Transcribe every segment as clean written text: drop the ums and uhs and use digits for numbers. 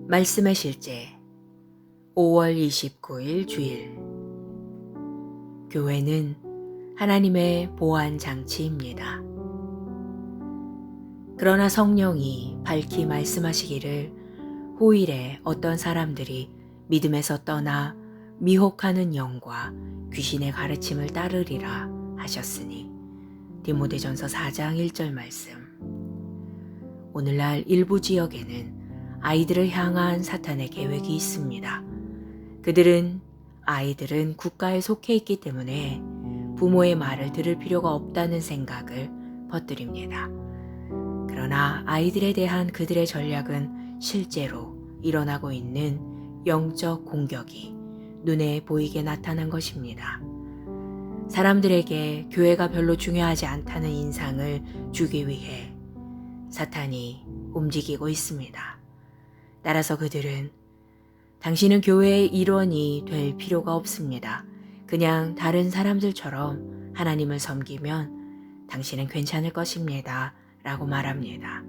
말씀의 실제 5월 29일 주일. 교회는 하나님의 보안 장치입니다. 그러나 성령이 밝히 말씀하시기를 후일에 어떤 사람들이 믿음에서 떠나 미혹하는 영과 귀신의 가르침을 따르리라 하셨으니 디모데전서 4장 1절 말씀. 오늘날 일부 지역에는 아이들을 향한 사탄의 계획이 있습니다. 아이들은 국가에 속해 있기 때문에 부모의 말을 들을 필요가 없다는 생각을 퍼뜨립니다. 그러나 아이들에 대한 그들의 전략은 실제로 일어나고 있는 영적 공격이 눈에 보이게 나타난 것입니다. 사람들에게 교회가 별로 중요하지 않다는 인상을 주기 위해 사탄이 움직이고 있습니다. 따라서 그들은 당신은 교회의 일원이 될 필요가 없습니다. 그냥 다른 사람들처럼 하나님을 섬기면 당신은 괜찮을 것입니다. 라고 말합니다.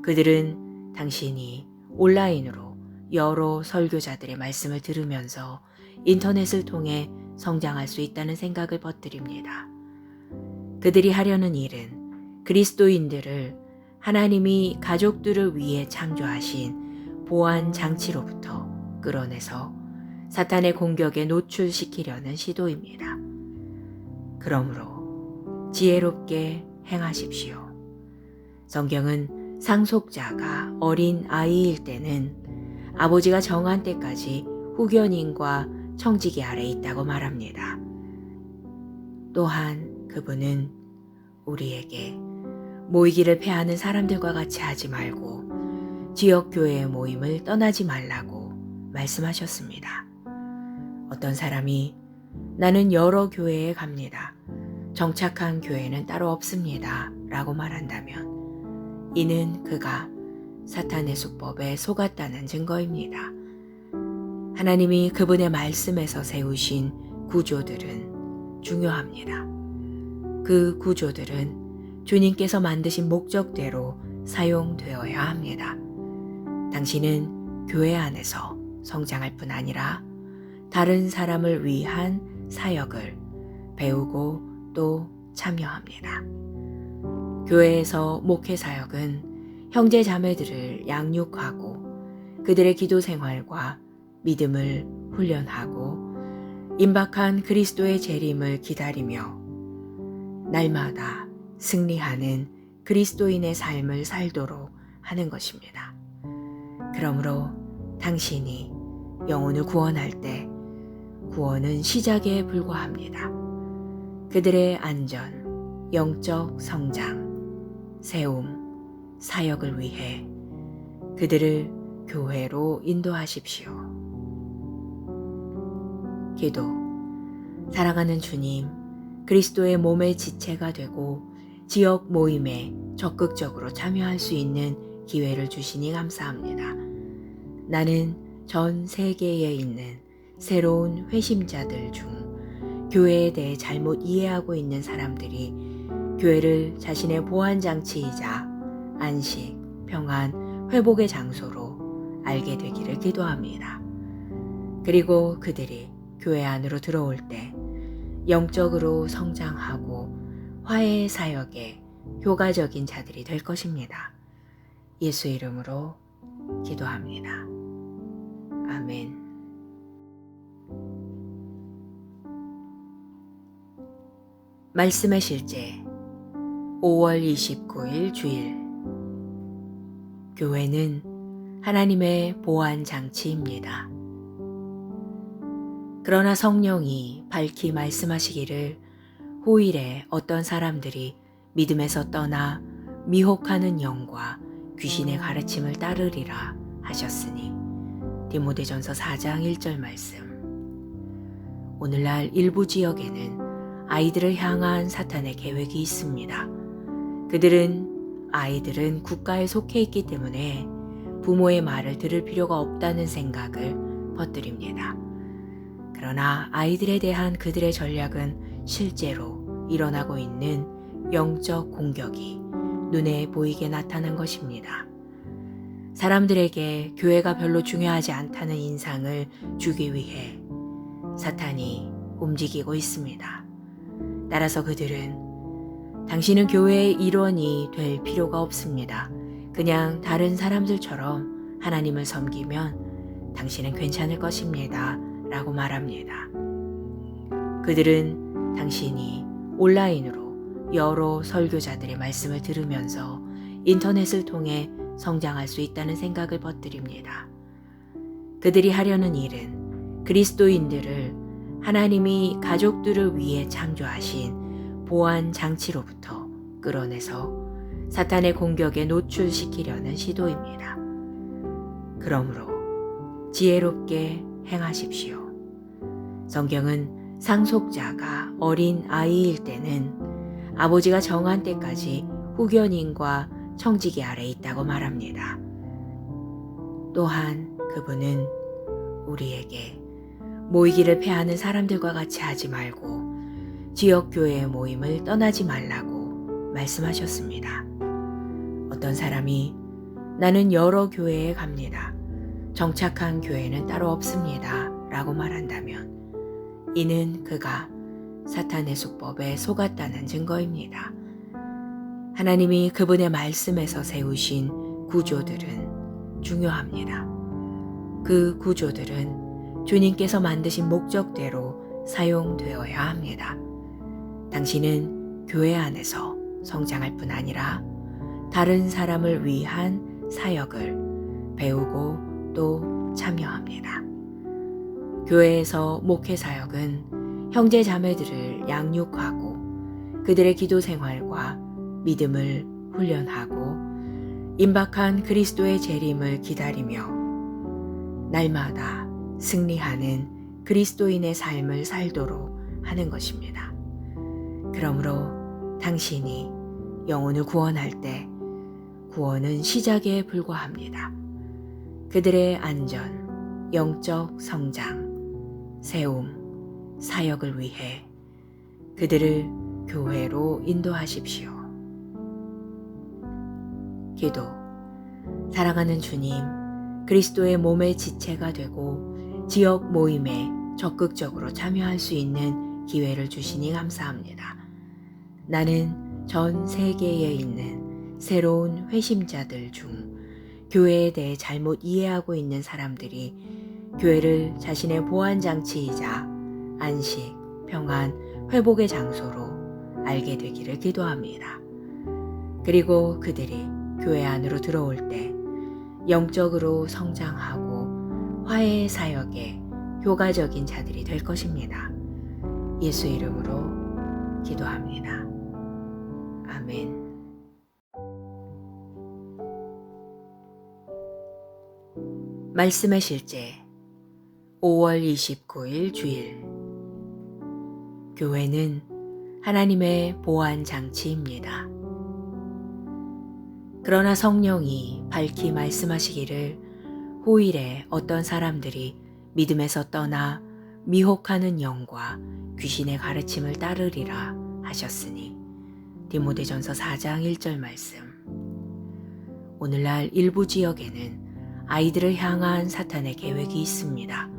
그들은 당신이 온라인으로 여러 설교자들의 말씀을 들으면서 인터넷을 통해 성장할 수 있다는 생각을 퍼뜨립니다. 그들이 하려는 일은 그리스도인들을 하나님이 가족들을 위해 창조하신 보안 장치로부터 끌어내서 사탄의 공격에 노출시키려는 시도입니다. 그러므로 지혜롭게 행하십시오. 성경은 상속자가 어린 아이일 때는 아버지가 정한 때까지 후견인과 청지기 아래 있다고 말합니다. 또한 그분은 우리에게 모이기를 패하는 사람들과 같이 하지 말고 지역교회의 모임을 떠나지 말라고 말씀하셨습니다. 어떤 사람이 나는 여러 교회에 갑니다. 정착한 교회는 따로 없습니다. 라고 말한다면 이는 그가 사탄의 수법에 속았다는 증거입니다. 하나님이 그분의 말씀에서 세우신 구조들은 중요합니다. 그 구조들은 주님께서 만드신 목적대로 사용되어야 합니다. 당신은 교회 안에서 성장할 뿐 아니라 다른 사람을 위한 사역을 배우고 또 참여합니다. 교회에서 목회 사역은 형제 자매들을 양육하고 그들의 기도 생활과 믿음을 훈련하고 임박한 그리스도의 재림을 기다리며 날마다 승리하는 그리스도인의 삶을 살도록 하는 것입니다. 그러므로 당신이 영혼을 구원할 때 구원은 시작에 불과합니다. 그들의 안전, 영적 성장, 세움, 사역을 위해 그들을 교회로 인도하십시오. 기도. 사랑하는 주님, 그리스도의 몸의 지체가 되고 지역 모임에 적극적으로 참여할 수 있는 기회를 주시니 감사합니다. 나는 전 세계에 있는 새로운 회심자들 중 교회에 대해 잘못 이해하고 있는 사람들이 교회를 자신의 보안장치이자 안식, 평안, 회복의 장소로 알게 되기를 기도합니다. 그리고 그들이 교회 안으로 들어올 때 영적으로 성장하고 화해의 사역에 효과적인 자들이 될 것입니다. 예수 이름으로 기도합니다. 아멘. 말씀의 실제 5월 29일 주일. 교회는 하나님의 보안 장치입니다. 그러나 성령이 밝히 말씀하시기를 후일에 어떤 사람들이 믿음에서 떠나 미혹하는 영과 귀신의 가르침을 따르리라 하셨으니 디모데전서 4장 1절 말씀. 오늘날 일부 지역에는 아이들을 향한 사탄의 계획이 있습니다. 아이들은 국가에 속해 있기 때문에 부모의 말을 들을 필요가 없다는 생각을 퍼뜨립니다. 그러나 아이들에 대한 그들의 전략은 실제로 일어나고 있는 영적 공격이 눈에 보이게 나타난 것입니다. 사람들에게 교회가 별로 중요하지 않다는 인상을 주기 위해 사탄이 움직이고 있습니다. 따라서 그들은 당신은 교회의 일원이 될 필요가 없습니다. 그냥 다른 사람들처럼 하나님을 섬기면 당신은 괜찮을 것입니다. 라고 말합니다. 그들은 당신이 온라인으로 여러 설교자들의 말씀을 들으면서 인터넷을 통해 성장할 수 있다는 생각을 퍼뜨립니다. 그들이 하려는 일은 그리스도인들을 하나님이 가족들을 위해 창조하신 보안 장치로부터 끌어내서 사탄의 공격에 노출시키려는 시도입니다. 그러므로 지혜롭게 행하십시오. 성경은 상속자가 어린 아이일 때는 아버지가 정한 때까지 후견인과 청지기 아래 있다고 말합니다. 또한 그분은 우리에게 모이기를 패하는 사람들과 같이 하지 말고 지역교회 모임을 떠나지 말라고 말씀하셨습니다. 어떤 사람이 나는 여러 교회에 갑니다. 정착한 교회는 따로 없습니다. 라고 말한다면 이는 그가 사탄의 수법에 속았다는 증거입니다. 하나님이 그분의 말씀에서 세우신 구조들은 중요합니다. 그 구조들은 주님께서 만드신 목적대로 사용되어야 합니다. 당신은 교회 안에서 성장할 뿐 아니라 다른 사람을 위한 사역을 배우고 또 참여합니다. 교회에서 목회 사역은 형제 자매들을 양육하고 그들의 기도 생활과 믿음을 훈련하고 임박한 그리스도의 재림을 기다리며 날마다 승리하는 그리스도인의 삶을 살도록 하는 것입니다. 그러므로 당신이 영혼을 구원할 때 구원은 시작에 불과합니다. 그들의 안전, 영적 성장, 세움, 사역을 위해 그들을 교회로 인도하십시오. 기도. 사랑하는 주님, 그리스도의 몸의 지체가 되고 지역 모임에 적극적으로 참여할 수 있는 기회를 주시니 감사합니다. 나는 전 세계에 있는 새로운 회심자들 중 교회에 대해 잘못 이해하고 있는 사람들이 교회를 자신의 보안장치이자 안식, 평안, 회복의 장소로 알게 되기를 기도합니다. 그리고 그들이 교회 안으로 들어올 때 영적으로 성장하고 화해의 사역에 효과적인 자들이 될 것입니다. 예수 이름으로 기도합니다. 아멘. 말씀의 실제 5월 29일 주일. 교회는 하나님의 보안 장치입니다. 그러나 성령이 밝히 말씀하시기를 후일에 어떤 사람들이 믿음에서 떠나 미혹하는 영과 귀신의 가르침을 따르리라 하셨으니 디모데전서 4장 1절 말씀. 오늘날 일부 지역에는 아이들을 향한 사탄의 계획이 있습니다.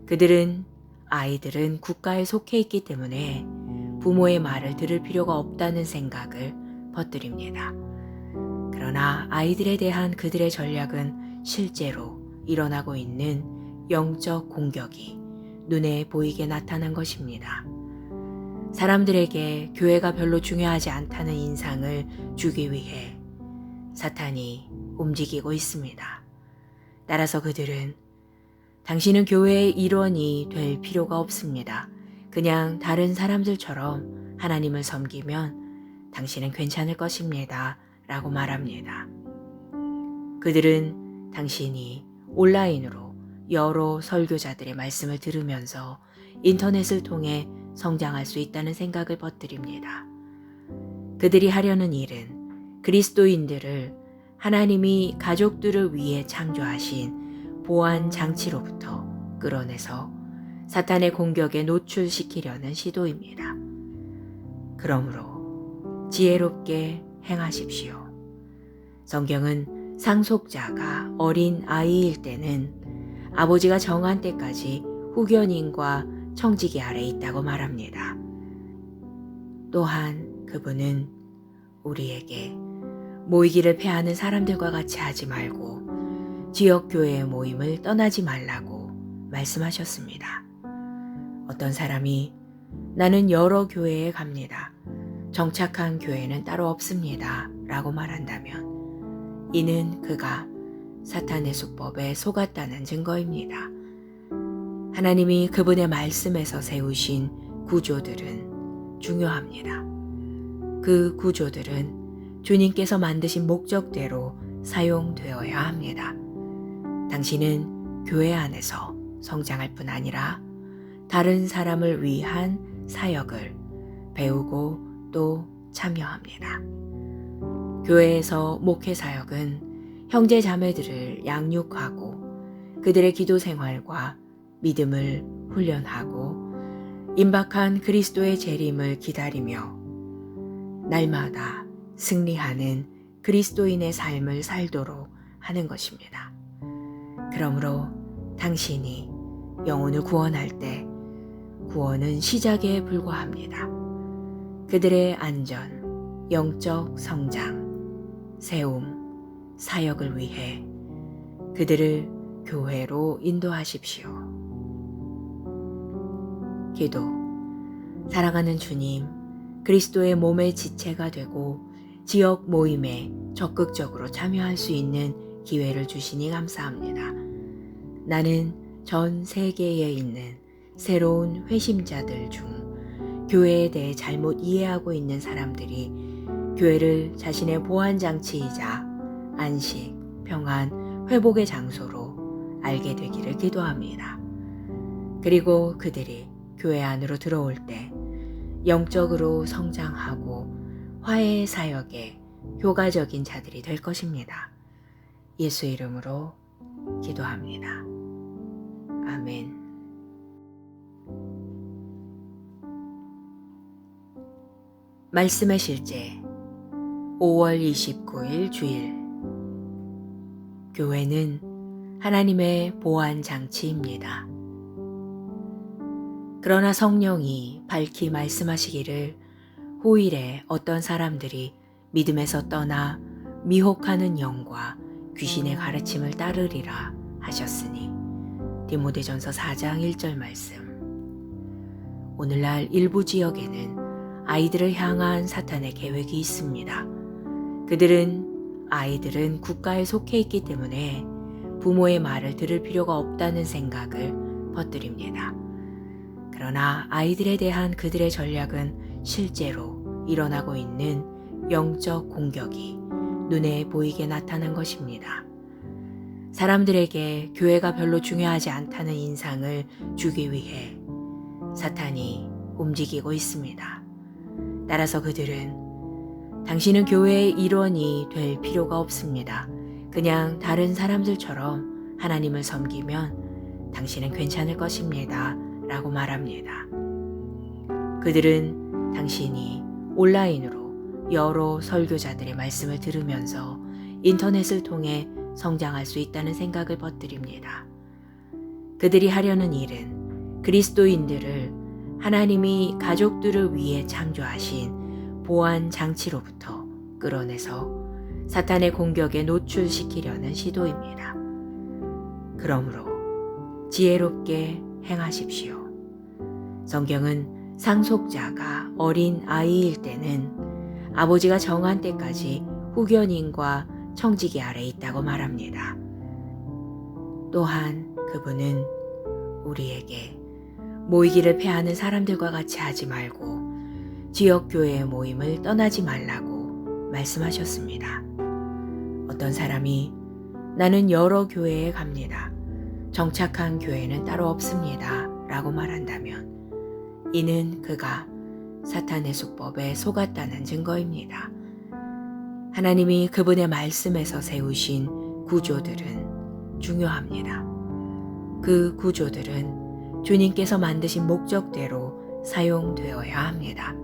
그들은 아이들은 국가에 속해 있기 때문에 부모의 말을 들을 필요가 없다는 생각을 퍼뜨립니다. 그러나 아이들에 대한 그들의 전략은 실제로 일어나고 있는 영적 공격이 눈에 보이게 나타난 것입니다. 사람들에게 교회가 별로 중요하지 않다는 인상을 주기 위해 사탄이 움직이고 있습니다. 따라서 그들은 당신은 교회의 일원이 될 필요가 없습니다. 그냥 다른 사람들처럼 하나님을 섬기면 당신은 괜찮을 것입니다. 라고 말합니다. 그들은 당신이 온라인으로 여러 설교자들의 말씀을 들으면서 인터넷을 통해 성장할 수 있다는 생각을 퍼뜨립니다. 그들이 하려는 일은 그리스도인들을 하나님이 가족들을 위해 창조하신 보안 장치로부터 끌어내서 사탄의 공격에 노출시키려는 시도입니다. 그러므로 지혜롭게 행하십시오. 성경은 상속자가 어린 아이일 때는 아버지가 정한 때까지 후견인과 청지기 아래 있다고 말합니다. 또한 그분은 우리에게 모이기를 패하는 사람들과 같이 하지 말고 지역교회의 모임을 떠나지 말라고 말씀하셨습니다. 어떤 사람이 나는 여러 교회에 갑니다. 정착한 교회는 따로 없습니다. 라고 말한다면 이는 그가 사탄의 수법에 속았다는 증거입니다. 하나님이 그분의 말씀에서 세우신 구조들은 중요합니다. 그 구조들은 주님께서 만드신 목적대로 사용되어야 합니다. 당신은 교회 안에서 성장할 뿐 아니라 다른 사람을 위한 사역을 배우고 또 참여합니다. 교회에서 목회 사역은 형제 자매들을 양육하고 그들의 기도 생활과 믿음을 훈련하고 임박한 그리스도의 재림을 기다리며 날마다 승리하는 그리스도인의 삶을 살도록 하는 것입니다. 그러므로 당신이 영혼을 구원할 때 구원은 시작에 불과합니다. 그들의 안전, 영적 성장, 세움, 사역을 위해 그들을 교회로 인도하십시오. 기도. 사랑하는 주님, 그리스도의 몸의 지체가 되고 지역 모임에 적극적으로 참여할 수 있는 기회를 주시니 감사합니다. 나는 전 세계에 있는 새로운 회심자들 중 교회에 대해 잘못 이해하고 있는 사람들이 교회를 자신의 보안장치이자 안식, 평안, 회복의 장소로 알게 되기를 기도합니다. 그리고 그들이 교회 안으로 들어올 때 영적으로 성장하고 화해의 사역에 효과적인 자들이 될 것입니다. 예수 이름으로 기도합니다. 아멘. 말씀의 실제 5월 29일 주일. 교회는 하나님의 보안 장치입니다. 그러나 성령이 밝히 말씀하시기를 후일에 어떤 사람들이 믿음에서 떠나 미혹하는 영과 귀신의 가르침을 따르리라 하셨으니 디모데전서 4장 1절 말씀. 오늘날 일부 지역에는 아이들을 향한 사탄의 계획이 있습니다. 아이들은 국가에 속해 있기 때문에 부모의 말을 들을 필요가 없다는 생각을 퍼뜨립니다. 그러나 아이들에 대한 그들의 전략은 실제로 일어나고 있는 영적 공격이 눈에 보이게 나타난 것입니다. 사람들에게 교회가 별로 중요하지 않다는 인상을 주기 위해 사탄이 움직이고 있습니다. 따라서 그들은 당신은 교회의 일원이 될 필요가 없습니다. 그냥 다른 사람들처럼 하나님을 섬기면 당신은 괜찮을 것입니다. 라고 말합니다. 그들은 당신이 온라인으로 여러 설교자들의 말씀을 들으면서 인터넷을 통해 성장할 수 있다는 생각을 퍼뜨립니다. 그들이 하려는 일은 그리스도인들을 하나님이 가족들을 위해 창조하신 보안 장치로부터 끌어내서 사탄의 공격에 노출시키려는 시도입니다. 그러므로 지혜롭게 행하십시오. 성경은 상속자가 어린 아이일 때는 아버지가 정한 때까지 후견인과 청지기 아래 있다고 말합니다. 또한 그분은 우리에게 모이기를 패하는 사람들과 같이 하지 말고 지역교회의 모임을 떠나지 말라고 말씀하셨습니다. 어떤 사람이 나는 여러 교회에 갑니다. 정착한 교회는 따로 없습니다. 라고 말한다면 이는 그가 사탄의 수법에 속았다는 증거입니다. 하나님이 그분의 말씀에서 세우신 구조들은 중요합니다. 그 구조들은 주님께서 만드신 목적대로 사용되어야 합니다.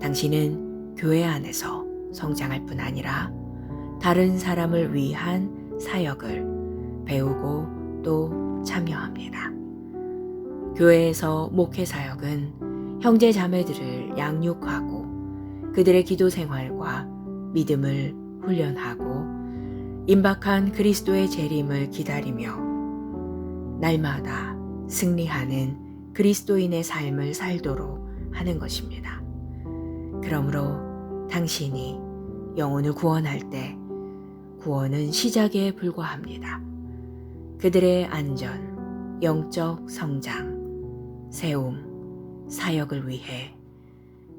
당신은 교회 안에서 성장할 뿐 아니라 다른 사람을 위한 사역을 배우고 또 참여합니다. 교회에서 목회 사역은 형제 자매들을 양육하고 그들의 기도 생활과 믿음을 훈련하고 임박한 그리스도의 재림을 기다리며 날마다 승리하는 그리스도인의 삶을 살도록 하는 것입니다. 그러므로 당신이 영혼을 구원할 때 구원은 시작에 불과합니다. 그들의 안전, 영적 성장, 세움, 사역을 위해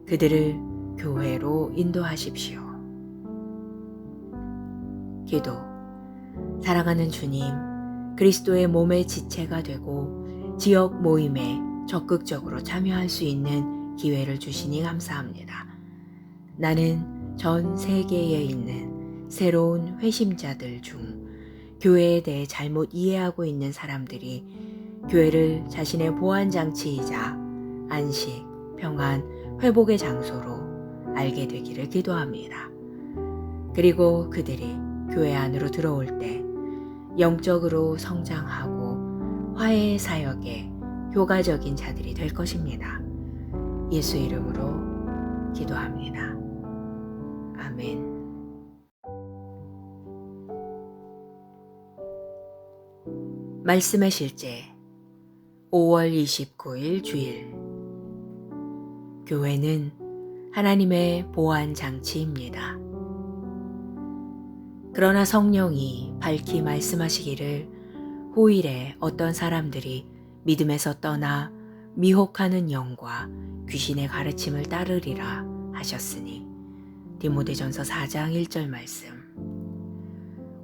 그들을 교회로 인도하십시오. 기도. 사랑하는 주님, 그리스도의 몸의 지체가 되고 지역 모임에 적극적으로 참여할 수 있는 기회를 주시니 감사합니다. 나는 전 세계에 있는 새로운 회심자들 중 교회에 대해 잘못 이해하고 있는 사람들이 교회를 자신의 보안장치이자 안식, 평안, 회복의 장소로 알게 되기를 기도합니다. 그리고 그들이 교회 안으로 들어올 때 영적으로 성장하고 화해의 사역에 효과적인 자들이 될 것입니다. 예수 이름으로 기도합니다. 아멘. 말씀의 실제 5월 29일 주일. 교회는 하나님의 보안 장치입니다. 그러나 성령이 밝히 말씀하시기를 후일에 어떤 사람들이 믿음에서 떠나 미혹하는 영과 귀신의 가르침을 따르리라 하셨으니 디모데전서 4장 1절 말씀.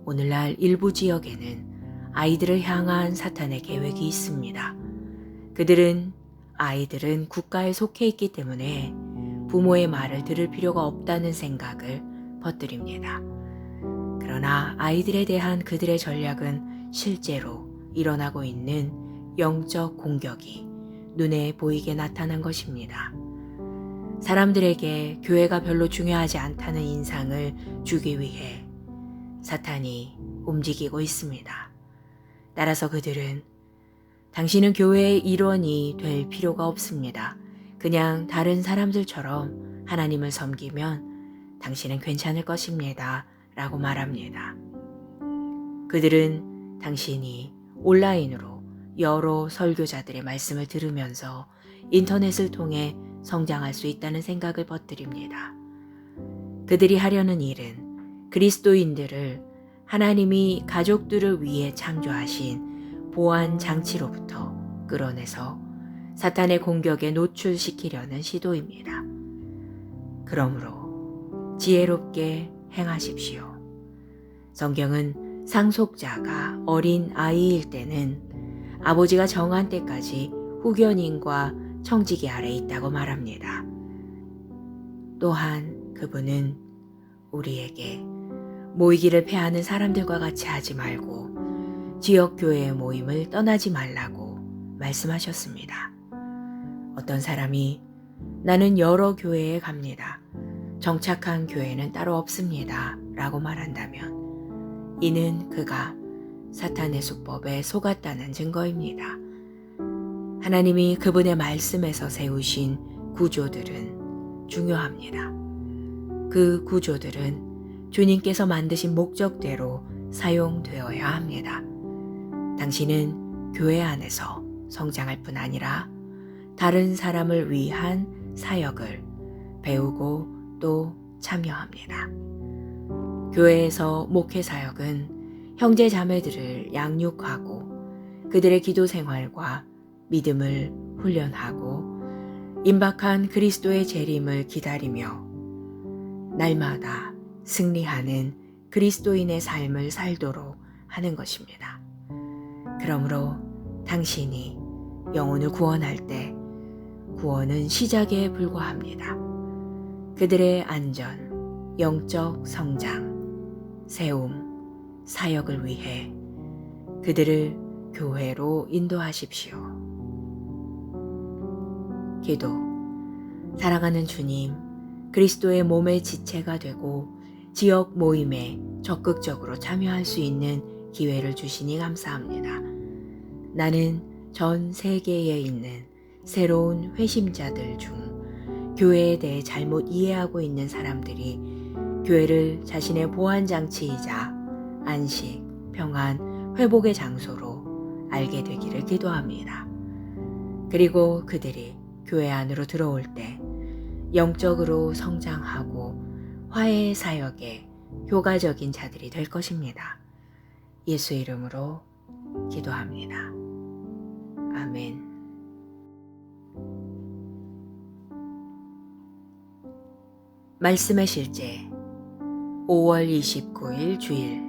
오늘날 일부 지역에는 아이들을 향한 사탄의 계획이 있습니다. 아이들은 국가에 속해 있기 때문에 부모의 말을 들을 필요가 없다는 생각을 퍼뜨립니다. 그러나 아이들에 대한 그들의 전략은 실제로 일어나고 있는 영적 공격이 눈에 보이게 나타난 것입니다. 사람들에게 교회가 별로 중요하지 않다는 인상을 주기 위해 사탄이 움직이고 있습니다. 따라서 그들은 당신은 교회의 일원이 될 필요가 없습니다. 그냥 다른 사람들처럼 하나님을 섬기면 당신은 괜찮을 것입니다. 라고 말합니다. 그들은 당신이 온라인으로 여러 설교자들의 말씀을 들으면서 인터넷을 통해 성장할 수 있다는 생각을 퍼뜨립니다. 그들이 하려는 일은 그리스도인들을 하나님이 가족들을 위해 창조하신 보안 장치로부터 끌어내서 사탄의 공격에 노출시키려는 시도입니다. 그러므로 지혜롭게 행하십시오. 성경은 상속자가 어린 아이일 때는 아버지가 정한 때까지 후견인과 청지기 아래 있다고 말합니다. 또한 그분은 우리에게 모이기를 패하는 사람들과 같이 하지 말고 지역교회의 모임을 떠나지 말라고 말씀하셨습니다. 어떤 사람이 나는 여러 교회에 갑니다. 정착한 교회는 따로 없습니다. 라고 말한다면 이는 그가 사탄의 수법에 속았다는 증거입니다. 하나님이 그분의 말씀에서 세우신 구조들은 중요합니다. 그 구조들은 주님께서 만드신 목적대로 사용되어야 합니다. 당신은 교회 안에서 성장할 뿐 아니라 다른 사람을 위한 사역을 배우고 또 참여합니다. 교회에서 목회 사역은 형제 자매들을 양육하고 그들의 기도 생활과 믿음을 훈련하고 임박한 그리스도의 재림을 기다리며 날마다 승리하는 그리스도인의 삶을 살도록 하는 것입니다. 그러므로 당신이 영혼을 구원할 때 구원은 시작에 불과합니다. 그들의 안전, 영적 성장, 세움, 사역을 위해 그들을 교회로 인도하십시오. 기도. 사랑하는 주님, 그리스도의 몸의 지체가 되고 지역 모임에 적극적으로 참여할 수 있는 기회를 주시니 감사합니다. 나는 전 세계에 있는 새로운 회심자들 중 교회에 대해 잘못 이해하고 있는 사람들이 교회를 자신의 보안장치이자 안식, 평안, 회복의 장소로 알게 되기를 기도합니다. 그리고 그들이 교회 안으로 들어올 때 영적으로 성장하고 화해의 사역에 효과적인 자들이 될 것입니다. 예수 이름으로 기도합니다. 아멘. 말씀의 실제 5월 29일 주일.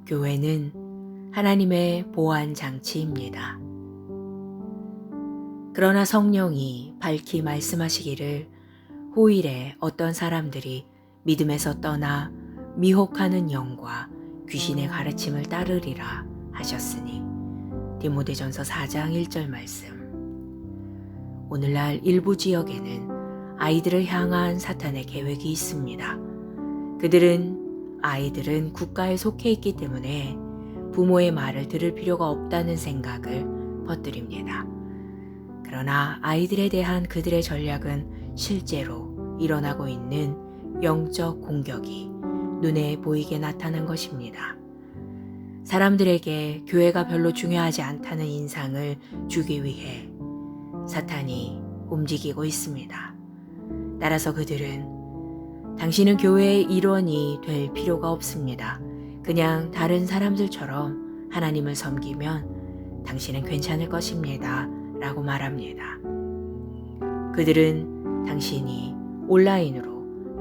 교회는 하나님의 보안 장치입니다. 그러나 성령이 밝히 말씀하시기를 후일에 어떤 사람들이 믿음에서 떠나 미혹하는 영과 귀신의 가르침을 따르리라 하셨으니 디모데전서 4장 1절 말씀. 오늘날 일부 지역에는 아이들을 향한 사탄의 계획이 있습니다. 아이들은 국가에 속해 있기 때문에 부모의 말을 들을 필요가 없다는 생각을 퍼뜨립니다. 그러나 아이들에 대한 그들의 전략은 실제로 일어나고 있는 영적 공격이 눈에 보이게 나타난 것입니다. 사람들에게 교회가 별로 중요하지 않다는 인상을 주기 위해 사탄이 움직이고 있습니다. 따라서 그들은 당신은 교회의 일원이 될 필요가 없습니다. 그냥 다른 사람들처럼 하나님을 섬기면 당신은 괜찮을 것입니다. 라고 말합니다. 그들은 당신이 온라인으로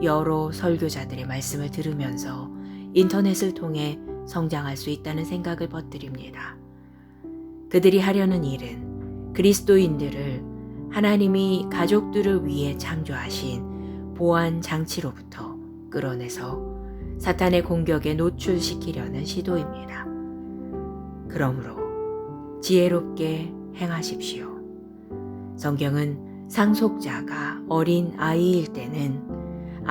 여러 설교자들의 말씀을 들으면서 인터넷을 통해 성장할 수 있다는 생각을 퍼뜨립니다. 그들이 하려는 일은 그리스도인들을 하나님이 가족들을 위해 창조하신 보안 장치로부터 끌어내서 사탄의 공격에 노출시키려는 시도입니다. 그러므로 지혜롭게 행하십시오. 성경은 상속자가 어린 아이일 때는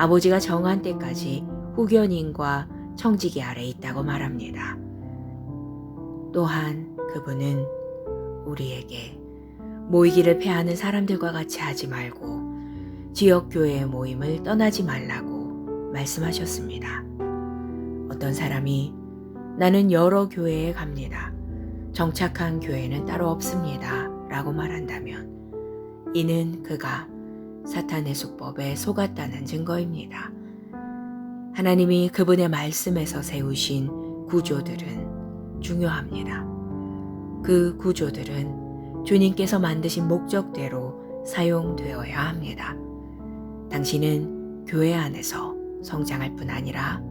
아버지가 정한 때까지 후견인과 청지기 아래 있다고 말합니다. 또한 그분은 우리에게 모이기를 패하는 사람들과 같이 하지 말고 지역교회 모임을 떠나지 말라고 말씀하셨습니다. 어떤 사람이 나는 여러 교회에 갑니다. 정착한 교회는 따로 없습니다. 라고 말한다면 이는 그가 사탄의 수법에 속았다는 증거입니다. 하나님이 그분의 말씀에서 세우신 구조들은 중요합니다. 그 구조들은 주님께서 만드신 목적대로 사용되어야 합니다. 당신은 교회 안에서 성장할 뿐 아니라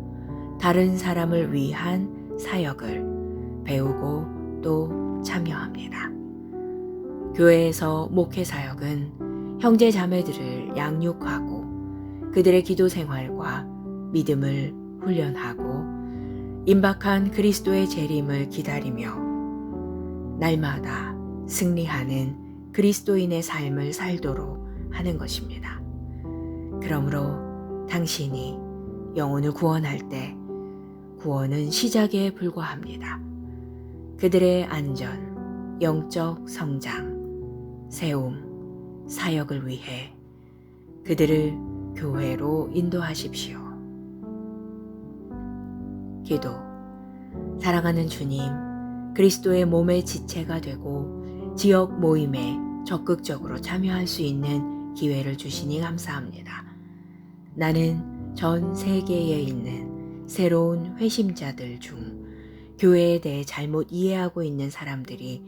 다른 사람을 위한 사역을 배우고 또 참여합니다. 교회에서 목회 사역은 형제 자매들을 양육하고 그들의 기도 생활과 믿음을 훈련하고 임박한 그리스도의 재림을 기다리며 날마다 승리하는 그리스도인의 삶을 살도록 하는 것입니다. 그러므로 당신이 영혼을 구원할 때 구원은 시작에 불과합니다. 그들의 안전, 영적 성장, 세움, 사역을 위해 그들을 교회로 인도하십시오. 기도. 사랑하는 주님, 그리스도의 몸의 지체가 되고 지역 모임에 적극적으로 참여할 수 있는 기회를 주시니 감사합니다. 나는 전 세계에 있는 새로운 회심자들 중 교회에 대해 잘못 이해하고 있는 사람들이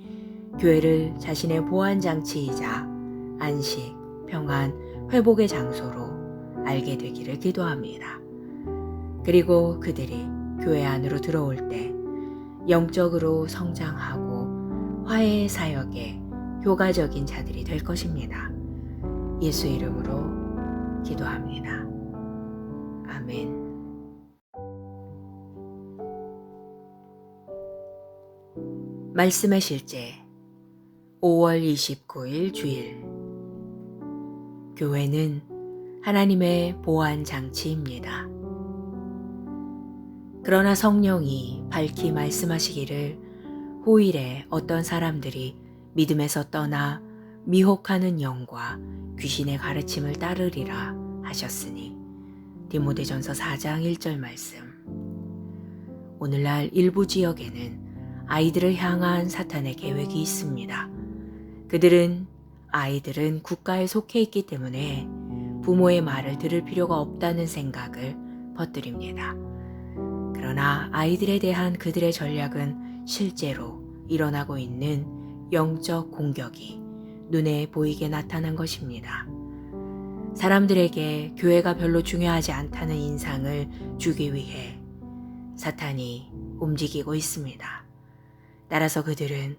교회를 자신의 보안장치이자 안식, 평안, 회복의 장소로 알게 되기를 기도합니다. 그리고 그들이 교회 안으로 들어올 때 영적으로 성장하고 화해의 사역에 효과적인 자들이 될 것입니다. 예수 이름으로 기도합니다. 아멘. 말씀의 실제 5월 29일 주일. 교회는 하나님의 보안 장치입니다. 그러나 성령이 밝히 말씀하시기를 후일에 어떤 사람들이 믿음에서 떠나 미혹하는 영과 귀신의 가르침을 따르리라 하셨으니 디모데전서 4장 1절 말씀. 오늘날 일부 지역에는 아이들을 향한 사탄의 계획이 있습니다. 아이들은 국가에 속해 있기 때문에 부모의 말을 들을 필요가 없다는 생각을 퍼뜨립니다. 그러나 아이들에 대한 그들의 전략은 실제로 일어나고 있는 영적 공격이 눈에 보이게 나타난 것입니다. 사람들에게 교회가 별로 중요하지 않다는 인상을 주기 위해 사탄이 움직이고 있습니다. 따라서 그들은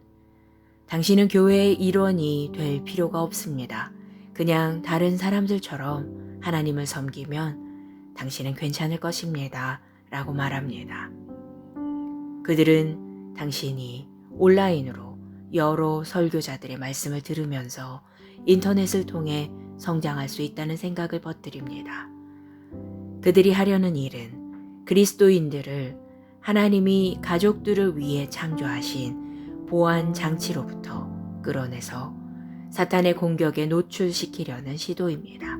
당신은 교회의 일원이 될 필요가 없습니다. 그냥 다른 사람들처럼 하나님을 섬기면 당신은 괜찮을 것입니다. 라고 말합니다. 그들은 당신이 온라인으로 여러 설교자들의 말씀을 들으면서 인터넷을 통해 성장할 수 있다는 생각을 퍼뜨립니다. 그들이 하려는 일은 그리스도인들을 하나님이 가족들을 위해 창조하신 보안 장치로부터 끌어내서 사탄의 공격에 노출시키려는 시도입니다.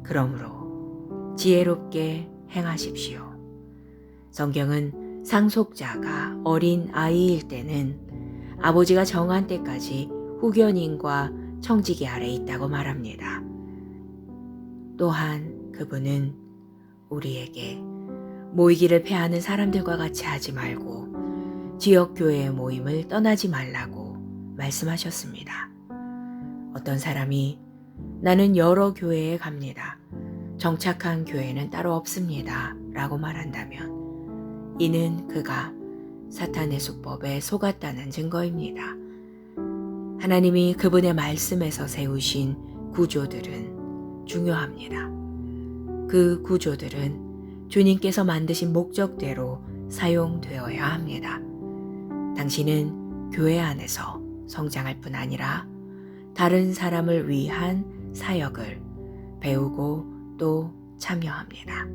그러므로 지혜롭게 행하십시오. 성경은 상속자가 어린 아이일 때는 아버지가 정한 때까지 후견인과 청지기 아래 있다고 말합니다. 또한 그분은 우리에게 모이기를 패하는 사람들과 같이 하지 말고 지역교회 모임을 떠나지 말라고 말씀하셨습니다. 어떤 사람이 나는 여러 교회에 갑니다. 정착한 교회는 따로 없습니다. 라고 말한다면 이는 그가 사탄의 수법에 속았다는 증거입니다. 하나님이 그분의 말씀에서 세우신 구조들은 중요합니다. 그 구조들은 주님께서 만드신 목적대로 사용되어야 합니다. 당신은 교회 안에서 성장할 뿐 아니라 다른 사람을 위한 사역을 배우고 또 참여합니다.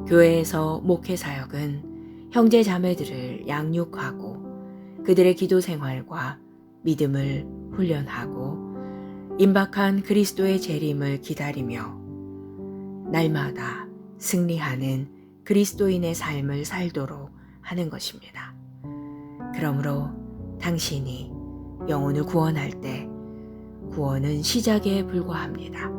교회에서 목회 사역은 형제 자매들을 양육하고 그들의 기도 생활과 믿음을 훈련하고 임박한 그리스도의 재림을 기다리며 날마다 승리하는 그리스도인의 삶을 살도록 하는 것입니다. 그러므로 당신이 영혼을 구원할 때 구원은 시작에 불과합니다.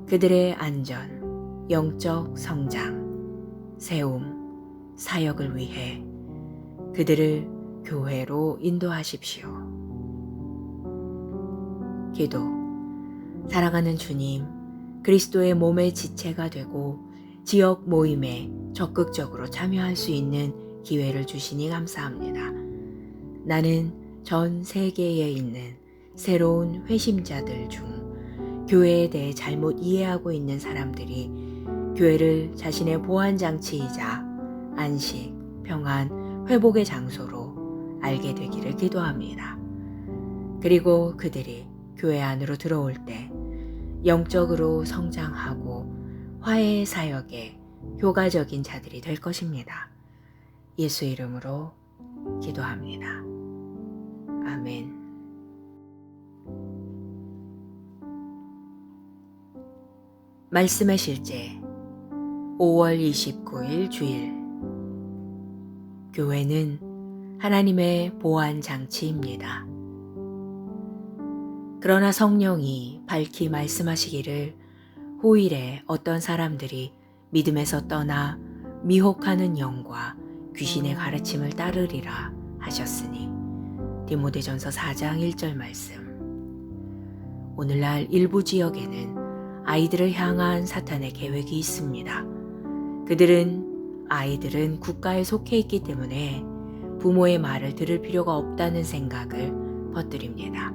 그들의 안전, 영적 성장, 세움, 사역을 위해 그들을 교회로 인도하십시오. 기도. 사랑하는 주님, 그리스도의 몸의 지체가 되고 지역 모임에 적극적으로 참여할 수 있는 기회를 주시니 감사합니다. 나는 전 세계에 있는 새로운 회심자들 중 교회에 대해 잘못 이해하고 있는 사람들이 교회를 자신의 보안장치이자 안식, 평안, 회복의 장소로 알게 되기를 기도합니다. 그리고 그들이 교회 안으로 들어올 때 영적으로 성장하고 화해의 사역에 효과적인 자들이 될 것입니다. 예수 이름으로 기도합니다. 아멘. 말씀의 실제 5월 29일 주일. 교회는 하나님의 보안 장치입니다. 그러나 성령이 밝히 말씀하시기를 후일에 어떤 사람들이 믿음에서 떠나 미혹하는 영과 귀신의 가르침을 따르리라 하셨으니 디모데전서 4장 1절 말씀. 오늘날 일부 지역에는 아이들을 향한 사탄의 계획이 있습니다. 아이들은 국가에 속해 있기 때문에 부모의 말을 들을 필요가 없다는 생각을 퍼뜨립니다.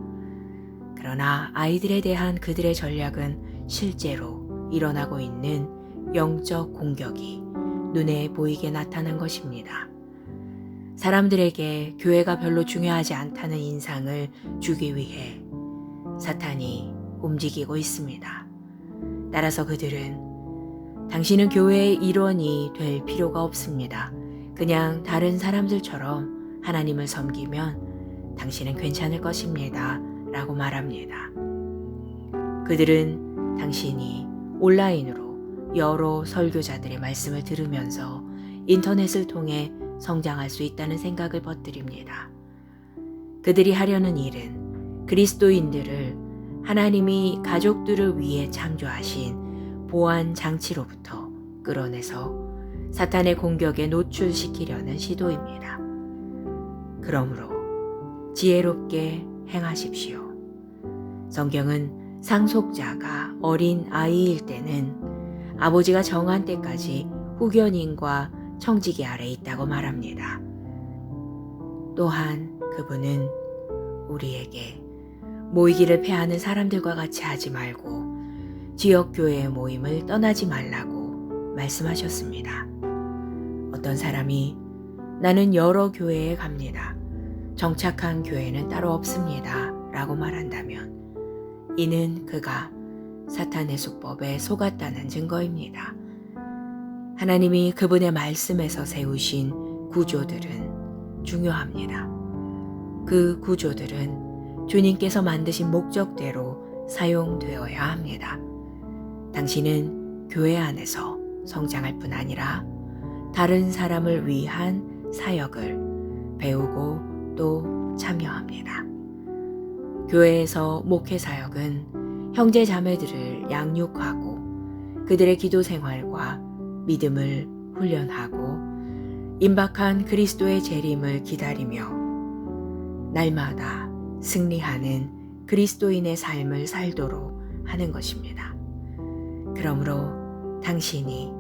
그러나 아이들에 대한 그들의 전략은 실제로 일어나고 있는 영적 공격이 눈에 보이게 나타난 것입니다. 사람들에게 교회가 별로 중요하지 않다는 인상을 주기 위해 사탄이 움직이고 있습니다. 따라서 그들은 당신은 교회의 일원이 될 필요가 없습니다. 그냥 다른 사람들처럼 하나님을 섬기면 당신은 괜찮을 것입니다. 라고 말합니다. 그들은 당신이 온라인으로 여러 설교자들의 말씀을 들으면서 인터넷을 통해 성장할 수 있다는 생각을 퍼뜨립니다. 그들이 하려는 일은 그리스도인들을 하나님이 가족들을 위해 창조하신 보안 장치로부터 끌어내서 사탄의 공격에 노출시키려는 시도입니다. 그러므로 지혜롭게 행하십시오. 성경은 상속자가 어린 아이일 때는 아버지가 정한 때까지 후견인과 청지기 아래 있다고 말합니다. 또한 그분은 우리에게 모이기를 패하는 사람들과 같이 하지 말고 지역교회 모임을 떠나지 말라고 말씀하셨습니다. 어떤 사람이 나는 여러 교회에 갑니다. 정착한 교회는 따로 없습니다. 라고 말한다면 이는 그가 사탄의 수법에 속았다는 증거입니다. 하나님이 그분의 말씀에서 세우신 구조들은 중요합니다. 그 구조들은 주님께서 만드신 목적대로 사용되어야 합니다. 당신은 교회 안에서 성장할 뿐 아니라 다른 사람을 위한 사역을 배우고 또 참여합니다. 교회에서 목회 사역은 형제 자매들을 양육하고 그들의 기도 생활과 믿음을 훈련하고 임박한 그리스도의 재림을 기다리며 날마다 승리하는 그리스도인의 삶을 살도록 하는 것입니다. 그러므로 당신이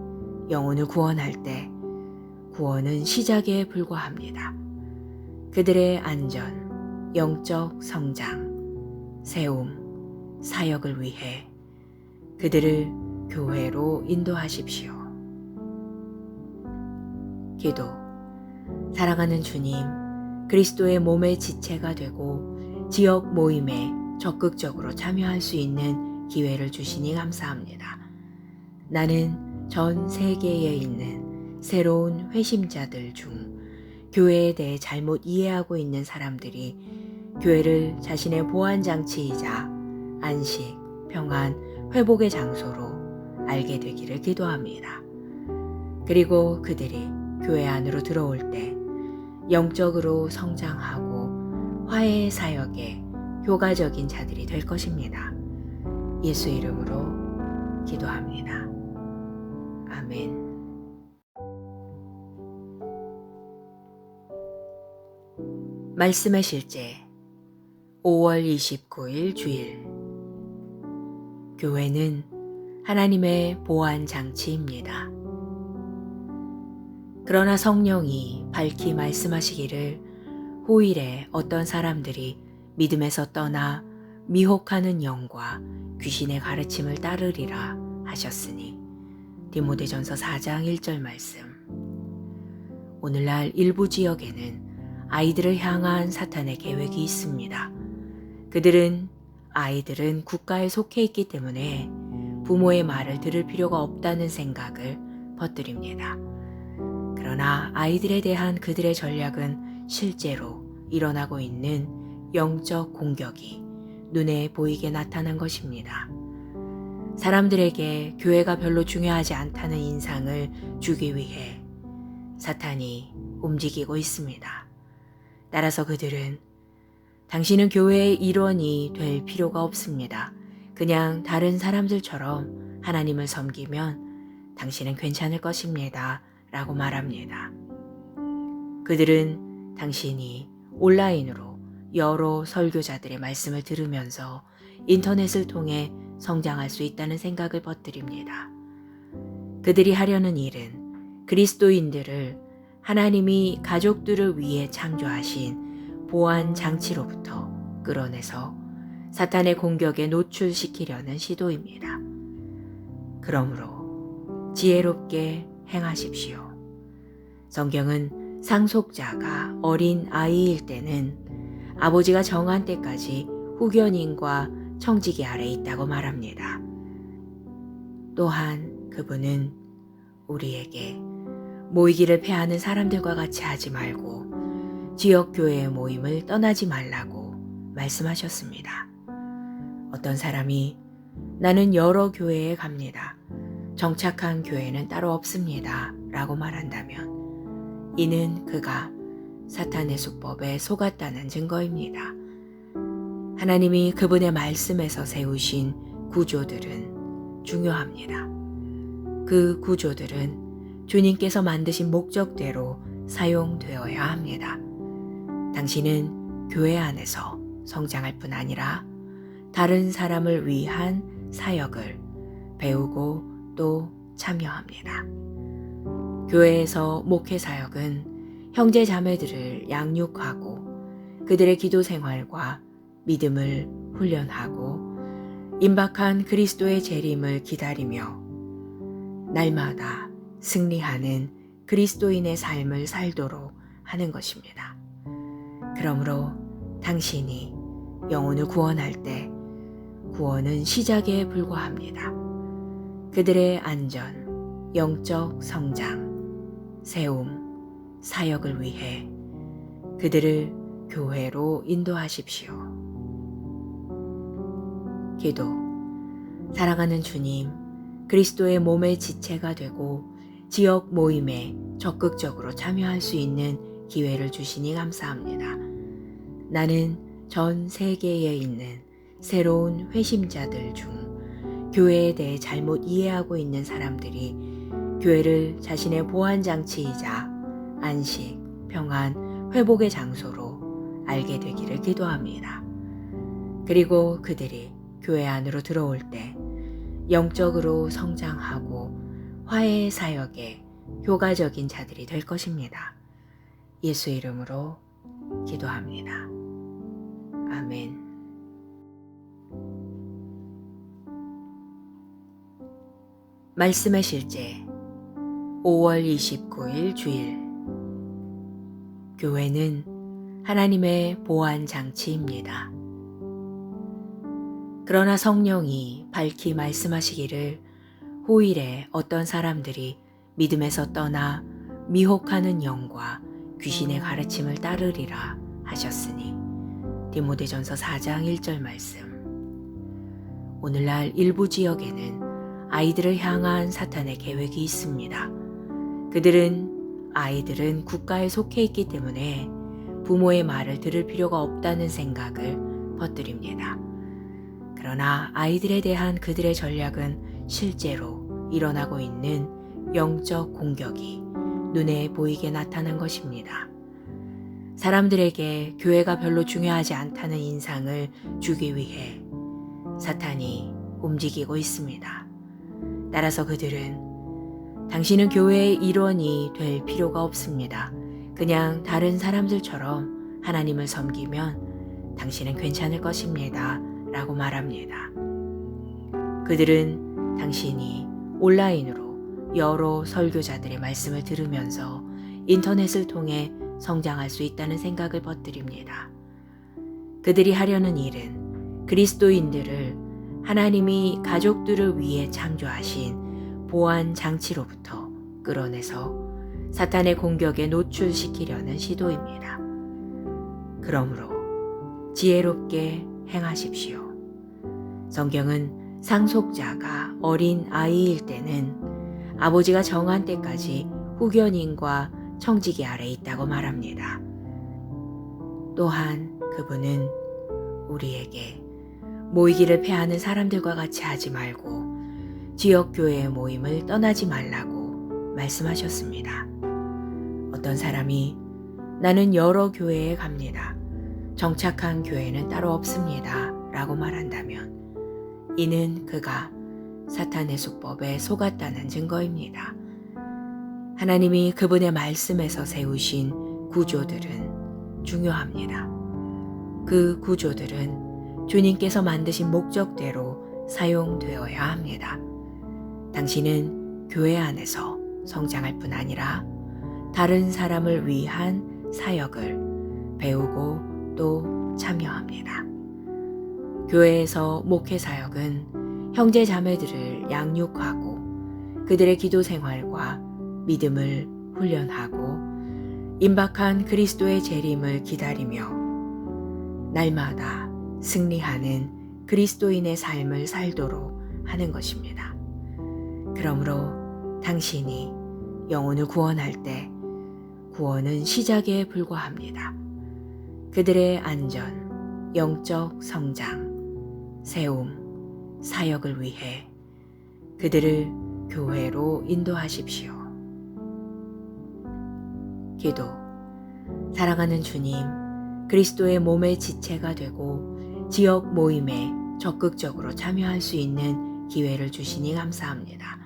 영혼을 구원할 때 구원은 시작에 불과합니다. 그들의 안전, 영적 성장, 세움, 사역을 위해 그들을 교회로 인도하십시오. 기도. 사랑하는 주님, 그리스도의 몸의 지체가 되고 지역 모임에 적극적으로 참여할 수 있는 기회를 주시니 감사합니다. 나는 전 세계에 있는 새로운 회심자들 중 교회에 대해 잘못 이해하고 있는 사람들이 교회를 자신의 보안장치이자 안식, 평안, 회복의 장소로 알게 되기를 기도합니다. 그리고 그들이 교회 안으로 들어올 때 영적으로 성장하고 화해의 사역에 효과적인 자들이 될 것입니다. 예수 이름으로 기도합니다. 아멘. 말씀의 실제 5월 29일 주일. 교회는 하나님의 보안 장치입니다. 그러나 성령이 밝히 말씀하시기를 후일에 어떤 사람들이 믿음에서 떠나 미혹하는 영과 귀신의 가르침을 따르리라 하셨으니 디모데전서 4장 1절 말씀. 오늘날 일부 지역에는 아이들을 향한 사탄의 계획이 있습니다. 그들은 아이들은 국가에 속해 있기 때문에 부모의 말을 들을 필요가 없다는 생각을 퍼뜨립니다. 그러나 아이들에 대한 그들의 전략은 실제로 일어나고 있는 영적 공격이 눈에 보이게 나타난 것입니다. 사람들에게 교회가 별로 중요하지 않다는 인상을 주기 위해 사탄이 움직이고 있습니다. 따라서 그들은 당신은 교회의 일원이 될 필요가 없습니다. 그냥 다른 사람들처럼 하나님을 섬기면 당신은 괜찮을 것입니다. 라고 말합니다. 그들은 당신이 온라인으로 여러 설교자들의 말씀을 들으면서 인터넷을 통해 성장할 수 있다는 생각을 퍼뜨립니다. 그들이 하려는 일은 그리스도인들을 하나님이 가족들을 위해 창조하신 보안 장치로부터 끌어내서 사탄의 공격에 노출시키려는 시도입니다. 그러므로 지혜롭게 행하십시오. 성경은 상속자가 어린 아이일 때는 아버지가 정한 때까지 후견인과 청지기 아래 있다고 말합니다. 또한 그분은 우리에게 모이기를 패하는 사람들과 같이 하지 말고 지역교회의 모임을 떠나지 말라고 말씀하셨습니다. 어떤 사람이 나는 여러 교회에 갑니다. 정착한 교회는 따로 없습니다. 라고 말한다면 이는 그가 사탄의 수법에 속았다는 증거입니다. 하나님이 그분의 말씀에서 세우신 구조들은 중요합니다. 그 구조들은 주님께서 만드신 목적대로 사용되어야 합니다. 당신은 교회 안에서 성장할 뿐 아니라 다른 사람을 위한 사역을 배우고 또 참여합니다. 교회에서 목회 사역은 형제 자매들을 양육하고 그들의 기도 생활과 믿음을 훈련하고 임박한 그리스도의 재림을 기다리며 날마다 승리하는 그리스도인의 삶을 살도록 하는 것입니다. 그러므로 당신이 영혼을 구원할 때 구원은 시작에 불과합니다. 그들의 안전, 영적 성장, 세움, 사역을 위해 그들을 교회로 인도하십시오. 기도. 사랑하는 주님, 그리스도의 몸의 지체가 되고 지역 모임에 적극적으로 참여할 수 있는 기회를 주시니 감사합니다. 나는 전 세계에 있는 새로운 회심자들 중 교회에 대해 잘못 이해하고 있는 사람들이 교회를 자신의 보안장치이자 안식, 평안, 회복의 장소로 알게 되기를 기도합니다. 그리고 그들이 교회 안으로 들어올 때 영적으로 성장하고 화해의 사역에 효과적인 자들이 될 것입니다. 예수 이름으로 기도합니다. 아멘. 말씀의 실제 5월 29일 주일. 교회는 하나님의 보안 장치입니다. 그러나 성령이 밝히 말씀하시기를 후일에 어떤 사람들이 믿음에서 떠나 미혹하는 영과 귀신의 가르침을 따르리라 하셨으니 디모데전서 4장 1절 말씀. 오늘날 일부 지역에는 아이들을 향한 사탄의 계획이 있습니다. 아이들은 국가에 속해 있기 때문에 부모의 말을 들을 필요가 없다는 생각을 퍼뜨립니다. 그러나 아이들에 대한 그들의 전략은 실제로 일어나고 있는 영적 공격이 눈에 보이게 나타난 것입니다. 사람들에게 교회가 별로 중요하지 않다는 인상을 주기 위해 사탄이 움직이고 있습니다. 따라서 그들은 당신은 교회의 일원이 될 필요가 없습니다. 그냥 다른 사람들처럼 하나님을 섬기면 당신은 괜찮을 것입니다. 라고 말합니다. 그들은 당신이 온라인으로 여러 설교자들의 말씀을 들으면서 인터넷을 통해 성장할 수 있다는 생각을 퍼뜨립니다. 그들이 하려는 일은 그리스도인들을 하나님이 가족들을 위해 창조하신 보안 장치로부터 끌어내서 사탄의 공격에 노출시키려는 시도입니다. 그러므로 지혜롭게 행하십시오. 성경은 상속자가 어린 아이일 때는 아버지가 정한 때까지 후견인과 청지기 아래 있다고 말합니다. 또한 그분은 우리에게 모이기를 패하는 사람들과 같이 하지 말고 지역교회의 모임을 떠나지 말라고 말씀하셨습니다. 어떤 사람이 나는 여러 교회에 갑니다. 정착한 교회는 따로 없습니다. 라고 말한다면 이는 그가 사탄의 수법에 속았다는 증거입니다. 하나님이 그분의 말씀에서 세우신 구조들은 중요합니다. 그 구조들은 주님께서 만드신 목적대로 사용되어야 합니다. 당신은 교회 안에서 성장할 뿐 아니라 다른 사람을 위한 사역을 배우고 또 참여합니다. 교회에서 목회 사역은 형제 자매들을 양육하고 그들의 기도 생활과 믿음을 훈련하고 임박한 그리스도의 재림을 기다리며 날마다 승리하는 그리스도인의 삶을 살도록 하는 것입니다. 그러므로 당신이 영혼을 구원할 때 구원은 시작에 불과합니다. 그들의 안전, 영적 성장, 세움, 사역을 위해 그들을 교회로 인도하십시오. 기도. 사랑하는 주님, 그리스도의 몸의 지체가 되고 지역 모임에 적극적으로 참여할 수 있는 기회를 주시니 감사합니다.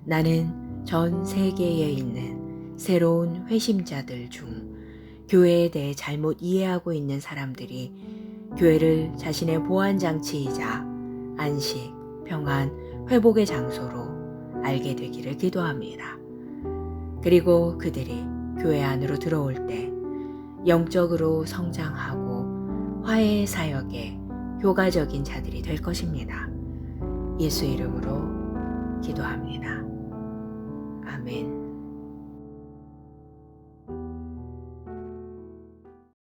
나는 전 세계에 있는 새로운 회심자들 중 교회에 대해 잘못 이해하고 있는 사람들이 교회를 자신의 보안장치이자 안식, 평안, 회복의 장소로 알게 되기를 기도합니다. 그리고 그들이 교회 안으로 들어올 때 영적으로 성장하고 화해의 사역에 효과적인 자들이 될 것입니다. 예수 이름으로 기도합니다. 아멘.